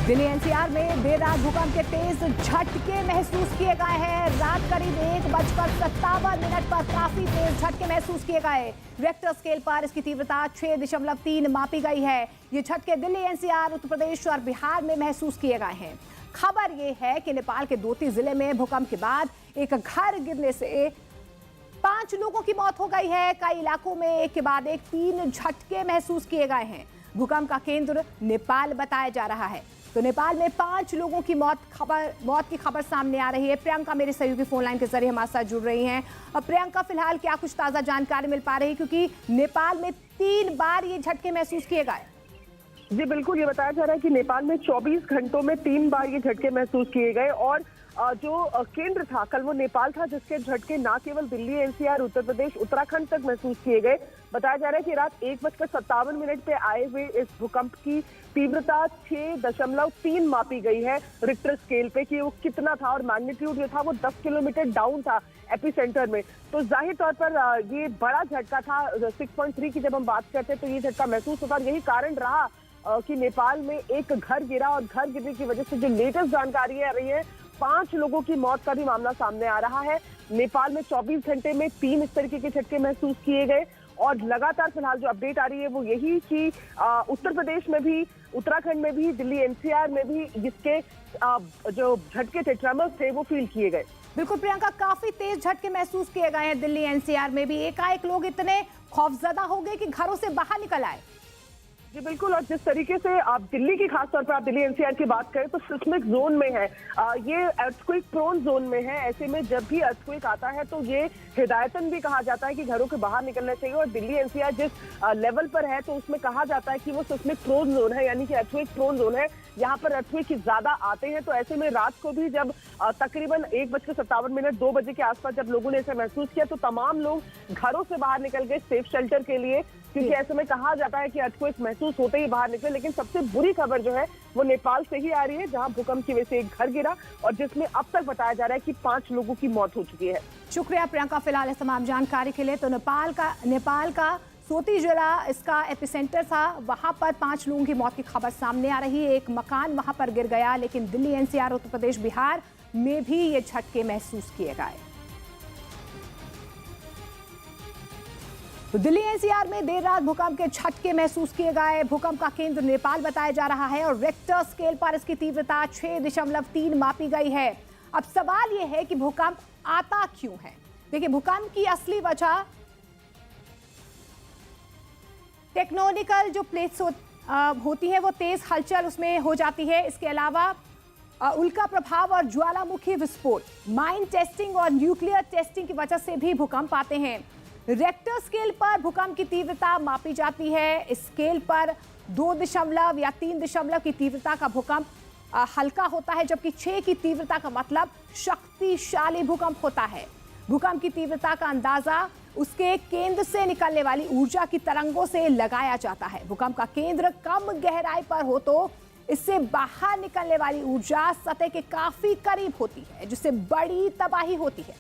Delhi NCR में देर रात भूकंप के तेज झटके महसूस किए गए हैं। रात करीब 1:57 पर काफी तेज झटके महसूस किए गए। रिक्टर स्केल पर इसकी तीव्रता 6.3 मापी गई है। ये झटके दिल्ली एनसीआर, उत्तर प्रदेश और बिहार में महसूस किए गए हैं। खबर ये है कि नेपाल के दोती जिले में भूकंप के बाद एक घर गिरने से 5 लोगों की मौत हो गई है। कई इलाकों में एक के बाद एक 3 झटके महसूस किए गए हैं। भूकंप का केंद्र नेपाल बताया जा रहा है। तो नेपाल में 5 लोगों की मौत की खबर सामने आ रही है। प्रियंका मेरे सहयोगी फोन लाइन के जरिए हमारे साथ जुड़ रही हैं। अब प्रियंका, फिलहाल क्या कुछ ताजा जानकारी मिल पा रही है, क्योंकि नेपाल में 3 बार ये झटके महसूस किए गए? जी बिल्कुल, ये बताया जा रहा है कि नेपाल में 24 घंटों में 3 बार ये झटके महसूस किए गए और जो केंद्र था कल वो नेपाल था, जिसके झटके न केवल दिल्ली एनसीआर, उत्तर प्रदेश, उत्तराखंड तक महसूस किए गए। बताया जा रहा है कि रात 1:57 पे आए हुए इस भूकंप की तीव्रता 6.3 मापी गई है रिक्टर स्केल पे कि वो कितना था, और मैग्नीट्यूड जो था वो 10 किलोमीटर डाउन था एपिसेंटर में। तो जाहिर तौर पर ये बड़ा झटका था। 6.3 की जब हम बात करते हैं तो ये झटका महसूस होता, यही कारण रहा कि नेपाल में एक घर गिरा और घर गिरने की वजह से जो लेटेस्ट जानकारी आ रही है 5 लोगों की मौत का भी मामला सामने आ रहा है। नेपाल में 24 घंटे में 3 इस तरीके के झटके महसूस किए गए और लगातार फिलहाल जो अपडेट आ रही है वो यही कि उत्तर प्रदेश में भी, उत्तराखंड में भी, दिल्ली एनसीआर में भी इसके जो झटके थे, ट्रेमर्स थे, वो फील किए गए। बिल्कुल प्रियंका, काफी तेज झटके महसूस किए गए हैं दिल्ली एनसीआर में भी। एकाएक लोग इतने खौफजदा हो गए कि घरों से बाहर निकल आए। जी बिल्कुल, और जिस तरीके से आप दिल्ली की, खासतौर पर आप दिल्ली एनसीआर की बात करें तो सिस्मिक जोन में है, ये अर्थक्वेक प्रोन जोन में है। ऐसे में जब भी अर्थक्वेक आता है तो ये हिदायतन भी कहा जाता है कि घरों के बाहर निकलना चाहिए। और दिल्ली एनसीआर जिस लेवल पर है तो उसमें कहा जाता है कि वो सिस्मिक प्रोन जोन है, यानी कि अर्थक्वेक प्रोन जोन है। यहाँ पर अर्थक्वेक की ज्यादा आते हैं। तो ऐसे में रात को भी जब तकरीबन 1:57 2 बजे के आसपास जब लोगों ने इसे महसूस किया तो तमाम लोग घरों से बाहर निकल गए सेफ शेल्टर के लिए, क्योंकि ऐसे में कहा जाता है कि अर्थक्वेक महसूस होते ही बाहर निकले। लेकिन सबसे बुरी खबर जो है वो नेपाल से ही आ रही है, जहां भूकंप की वजह से एक घर गिरा और जिसमें अब तक बताया जा रहा है कि 5 लोगों की मौत हो चुकी है। शुक्रिया प्रियंका फिलहाल इस तमाम जानकारी के लिए। तो नेपाल का सोती जिला इसका एपिसेंटर था। वहां पर 5 लोगों की मौत की खबर सामने आ रही है। एक मकान वहां पर गिर गया। लेकिन दिल्ली एनसीआर, उत्तर प्रदेश, बिहार में भी ये झटके महसूस किए गए। तो दिल्ली एनसीआर में देर रात भूकंप के झटके महसूस किए गए। भूकंप का केंद्र नेपाल बताया जा रहा है और रिक्टर स्केल पर इसकी तीव्रता 6.3 मापी गई है। अब सवाल यह है कि भूकंप आता क्यों है? देखिए, भूकंप की असली वजह टेक्टोनिकल जो प्लेट्स होती हैं वो तेज हलचल उसमें हो जाती है। इसके अलावा उल्का प्रभाव और ज्वालामुखी विस्फोट, माइन टेस्टिंग और न्यूक्लियर टेस्टिंग की वजह से भी भूकंप आते हैं। रिक्टर स्केल पर भूकंप की तीव्रता मापी जाती है। इस स्केल पर 2 या 3 की तीव्रता का भूकंप हल्का होता है, जबकि 6 की तीव्रता का मतलब शक्तिशाली भूकंप होता है। भूकंप की तीव्रता का अंदाजा उसके केंद्र से निकलने वाली ऊर्जा की तरंगों से लगाया जाता है। भूकंप का केंद्र कम गहराई पर हो तो इससे बाहर निकलने वाली ऊर्जा सतह के काफी करीब होती है, जिससे बड़ी तबाही होती है।